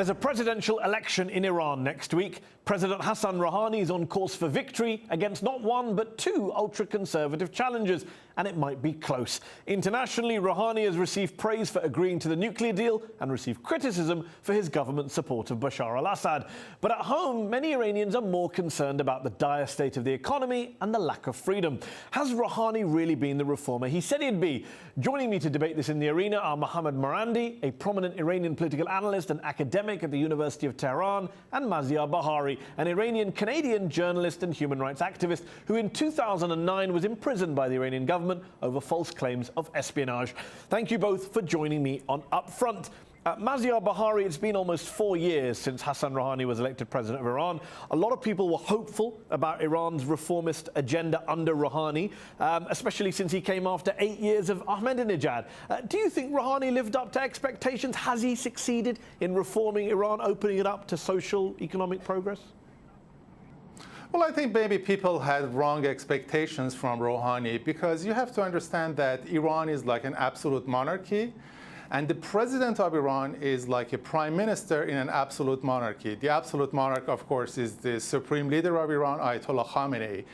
There's a presidential election in Iran next week. President Hassan Rouhani is on course for victory against not one but two ultra-conservative challengers, and it might be close. Internationally, Rouhani has received praise for agreeing to the nuclear deal and received criticism for his government's support of Bashar al-Assad. But at home, many Iranians are more concerned about the dire state of the economy and the lack of freedom. Has Rouhani really been the reformer he said he'd be? Joining me to debate this in the arena are Mohammad Marandi, a prominent Iranian political analyst and academic at the University of Tehran, and Maziar Bahari, an Iranian-Canadian journalist and human rights activist who in 2009 was imprisoned by the Iranian government over false claims of espionage. Thank you both for joining me on Upfront. Maziar Bahari, it's been almost 4 years since Hassan Rouhani was elected president of Iran. A lot of people were hopeful about Iran's reformist agenda under Rouhani, especially since he came after 8 years of Ahmadinejad. Do you think Rouhani lived up to expectations? Has he succeeded in reforming Iran, opening it up to social, economic progress? Well, I think maybe people had wrong expectations from Rouhani, because you have to understand that Iran is like an absolute monarchy. And the president of Iran is like a prime minister in an absolute monarchy. The absolute monarch, of course, is the supreme leader of Iran, Ayatollah Khamenei.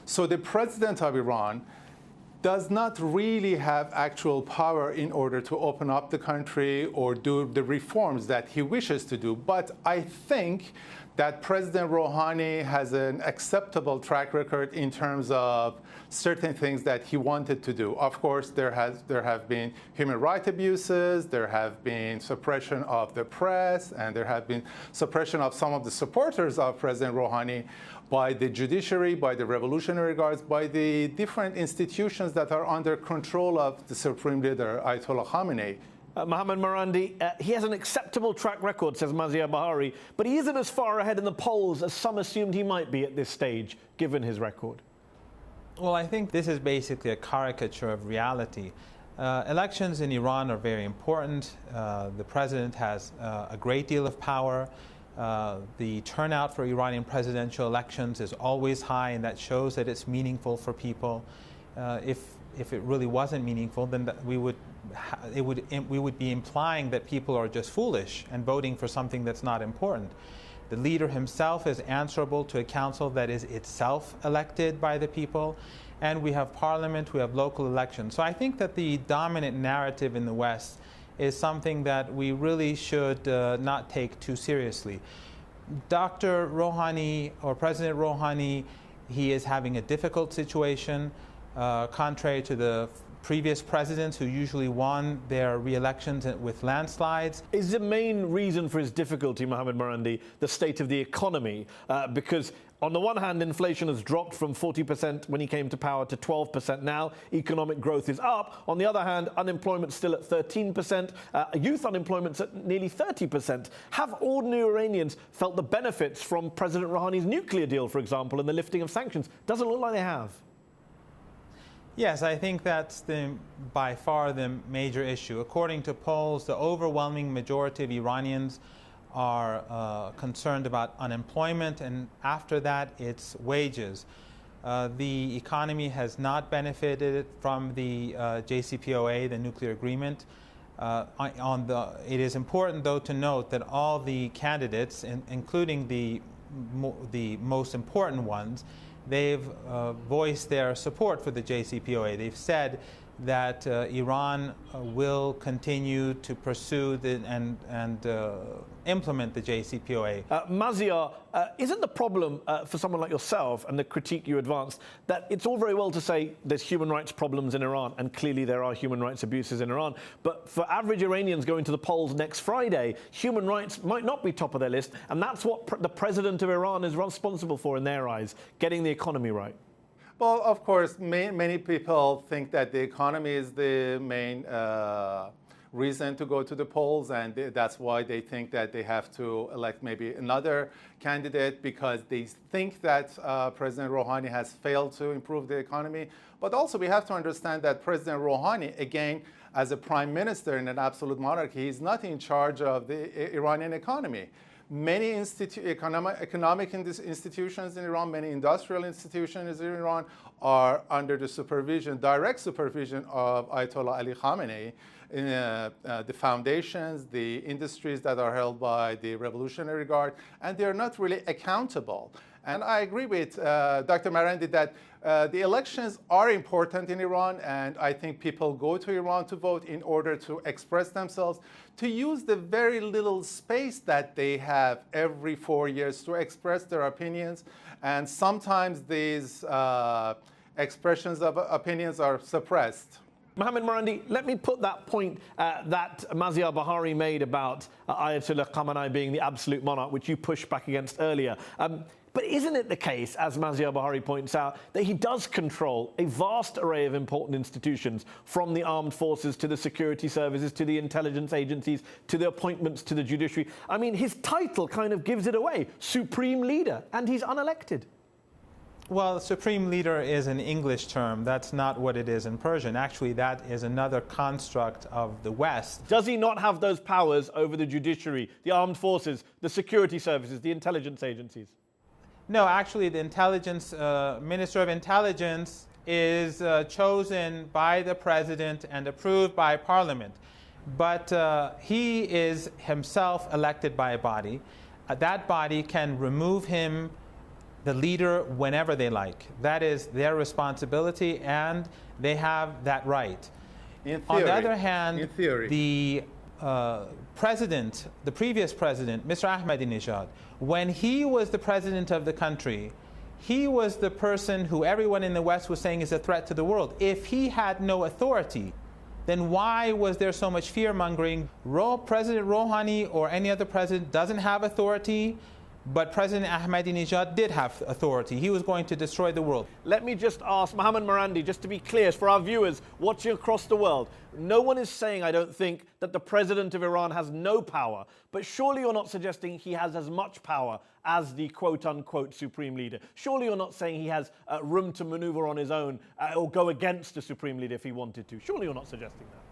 So the president of Iran does not really have actual power in order to open up the country or do the reforms that he wishes to do. But I think that President Rouhani has an acceptable track record in terms of certain things that he wanted to do. Of course, there have been human rights abuses, there have been suppression of the press, and there have been suppression of some of the supporters of President Rouhani by the judiciary, by the revolutionary guards, by the different institutions that are under control of the supreme leader, Ayatollah Khamenei. Mohammad Marandi, he has an acceptable track record, says Maziar Bahari, but he isn't as far ahead in the polls as some assumed he might be at this stage, given his record. Well, I think this is basically a caricature of reality. Elections in Iran are very important. The president has a great deal of power. The turnout for Iranian presidential elections is always high, and that shows that it's meaningful for people. If it really wasn't meaningful, then we would be implying that people are just foolish and voting for something that's not important. The leader himself is answerable to a council that is itself elected by the people, and we have parliament, we have local elections. So I think that the dominant narrative in the West is something that we really should not take too seriously. Dr. Rouhani, or President Rouhani, he is having a difficult situation, contrary to the previous presidents who usually won their re-elections with landslides. Is the main reason for his difficulty, Mohammad Marandi, the state of the economy? Because on the one hand, inflation has dropped from 40% when he came to power to 12% now. Economic growth is up. On the other hand, unemployment's still at 13%. Youth unemployment's at nearly 30%. Have ordinary Iranians felt the benefits from President Rouhani's nuclear deal, for example, and the lifting of sanctions? Doesn't look like they have. Yes, I think that's by far the major issue. According to polls, the overwhelming majority of Iranians are concerned about unemployment, and after that, it's wages. The economy has not benefited from the JCPOA, the nuclear agreement. It is important, though, to note that all the candidates, including the most important ones, they've voiced their support for the JCPOA. They've said that Iran will continue to pursue and implement the JCPOA. Maziar, isn't the problem for someone like yourself and the critique you advanced that it's all very well to say there's human rights problems in Iran, and clearly there are human rights abuses in Iran, but for average Iranians going to the polls next Friday, human rights might not be top of their list, and that's what the president of Iran is responsible for in their eyes, getting the economy right. Well, of course, many people think that the economy is the main reason to go to the polls, and that's why they think that they have to elect maybe another candidate, because they think that President Rouhani has failed to improve the economy. But also we have to understand that President Rouhani, again, as a prime minister in an absolute monarchy, he's not in charge of the Iranian economy. Many economic institutions in Iran, many industrial institutions in Iran are under the supervision, direct supervision of Ayatollah Ali Khamenei. In, the foundations, the industries that are held by the Revolutionary Guard, and they're not really accountable. And I agree with Dr. Marandi that the elections are important in Iran, and I think people go to Iran to vote in order to express themselves, to use the very little space that they have every 4 years to express their opinions. And sometimes these expressions of opinions are suppressed. Mohammad Marandi, let me put that point that Maziar Bahari made about Ayatollah Khamenei being the absolute monarch, which you pushed back against earlier. But isn't it the case, as Maziar Bahari points out, that he does control a vast array of important institutions, from the armed forces to the security services to the intelligence agencies to the appointments to the judiciary? I mean, his title kind of gives it away, supreme leader, and he's unelected. Well, supreme leader is an English term. That's not what it is in Persian. Actually, that is another construct of the West. Does he not have those powers over the judiciary, the armed forces, the security services, the intelligence agencies? No, actually, the Minister of Intelligence is chosen by the president and approved by parliament. But he is himself elected by a body. That body can remove him, the leader, whenever they like. That is their responsibility, and they have that right. In theory, on the other hand, in theory, the president, the previous president, Mr. Ahmadinejad, when he was the president of the country, he was the person who everyone in the West was saying is a threat to the world. If he had no authority, then why was there so much fear-mongering? President Rouhani or any other president doesn't have authority, but President Ahmadinejad did have authority. He was going to destroy the world. Let me just ask Mohammad Marandi, just to be clear, for our viewers watching across the world, no one is saying, I don't think, that the president of Iran has no power, but surely you're not suggesting he has as much power as the quote-unquote supreme leader. Surely you're not saying he has room to maneuver on his own or go against the supreme leader if he wanted to. Surely you're not suggesting that.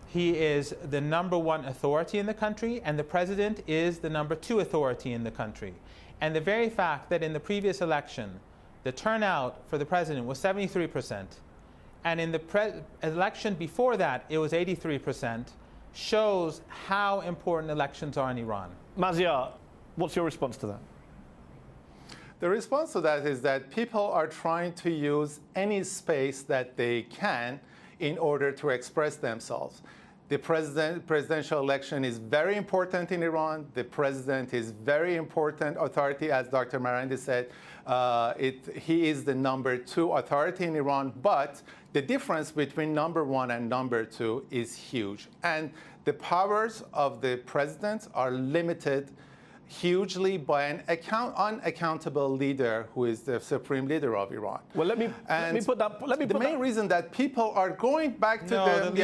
He is the #1 authority in the country, and the president is the #2 authority in the country. And the very fact that in the previous election, the turnout for the president was 73%, and in the election before that, it was 83%, shows how important elections are in Iran. Maziar, what's your response to that? The response to that is that people are trying to use any space that they can in order to express themselves. The presidential election is very important in Iran. The president is very important authority, as Dr. Marandi said. He is the #2 authority in Iran, but the difference between #1 and #2 is huge. And the powers of the president are limited hugely by an unaccountable leader who is the supreme leader of Iran. Well, let me put the main reason that people are going back to going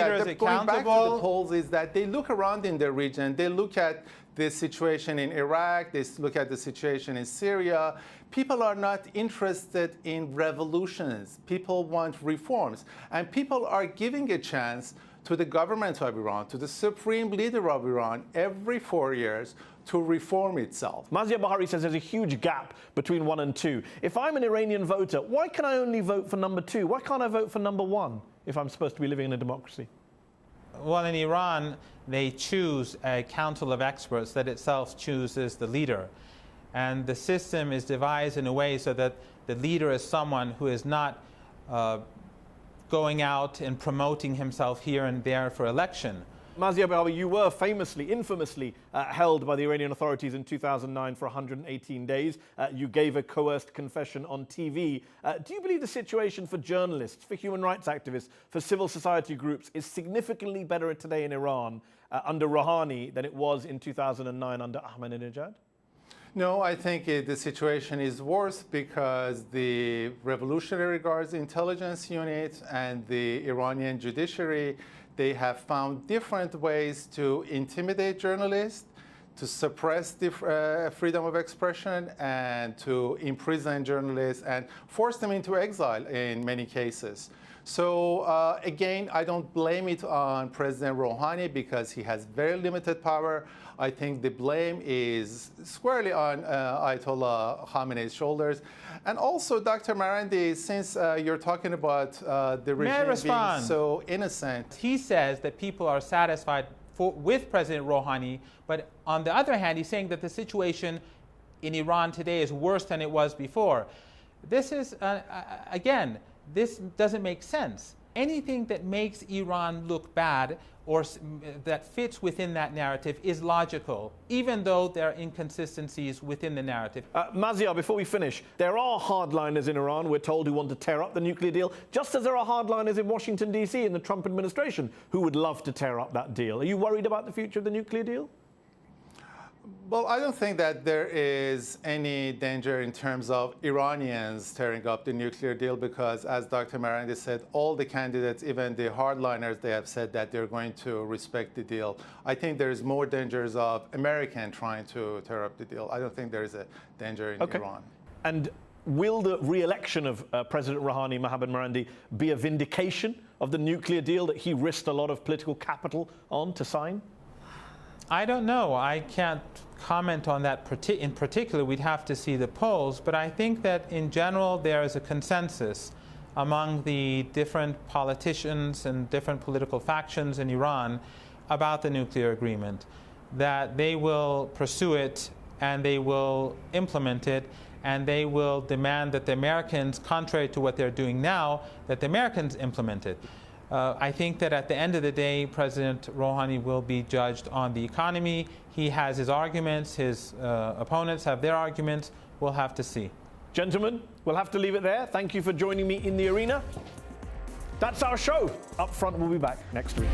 back to the polls is that they look around in the region, they look at the situation in Iraq, they look at the situation in Syria. People are not interested in revolutions. People want reforms. And people are giving a chance to the government of Iran, to the supreme leader of Iran, every 4 years to reform itself. Maziar Bahari says there's a huge gap between 1 and 2. If I'm an Iranian voter, why can I only vote for #2? Why can't I vote for #1 if I'm supposed to be living in a democracy? Well, in Iran, they choose a council of experts that itself chooses the leader. And the system is devised in a way so that the leader is someone who is not going out and promoting himself here and there for election. Maziar Bahari, you were famously, infamously held by the Iranian authorities in 2009 for 118 days. You gave a coerced confession on TV. Do you believe the situation for journalists, for human rights activists, for civil society groups is significantly better today in Iran under Rouhani than it was in 2009 under Ahmadinejad? No, I think the situation is worse because the Revolutionary Guard's intelligence unit and the Iranian judiciary, they have found different ways to intimidate journalists, to suppress the freedom of expression, and to imprison journalists and force them into exile in many cases. So again, I don't blame it on President Rouhani because he has very limited power. I think the blame is squarely on Ayatollah Khamenei's shoulders. And also, Dr. Marandi, since you're talking about the regime being so innocent. He says that people are satisfied with President Rouhani, but on the other hand, he's saying that the situation in Iran today is worse than it was before. This is, again, this doesn't make sense. Anything that makes Iran look bad or that fits within that narrative is logical, even though there are inconsistencies within the narrative. Maziar, before we finish, there are hardliners in Iran, we're told, who want to tear up the nuclear deal, just as there are hardliners in Washington, D.C. in the Trump administration who would love to tear up that deal. Are you worried about the future of the nuclear deal? Well, I don't think that there is any danger in terms of Iranians tearing up the nuclear deal because, as Dr. Marandi said, all the candidates, even the hardliners, they have said that they're going to respect the deal. I think there is more dangers of Americans trying to tear up the deal. I don't think there is a danger in Iran. And will the re-election of President Rouhani, Mohammad Marandi, be a vindication of the nuclear deal that he risked a lot of political capital on to sign? I don't know. I can't comment on that in particular. We'd have to see the polls. But I think that in general there is a consensus among the different politicians and different political factions in Iran about the nuclear agreement, that they will pursue it and they will implement it and they will demand that the Americans, contrary to what they're doing now, that the Americans implement it. I think that at the end of the day, President Rouhani will be judged on the economy. He has his arguments, his opponents have their arguments. We'll have to see. Gentlemen, we'll have to leave it there. Thank you for joining me in the arena. That's our show. Up Front will be back next week.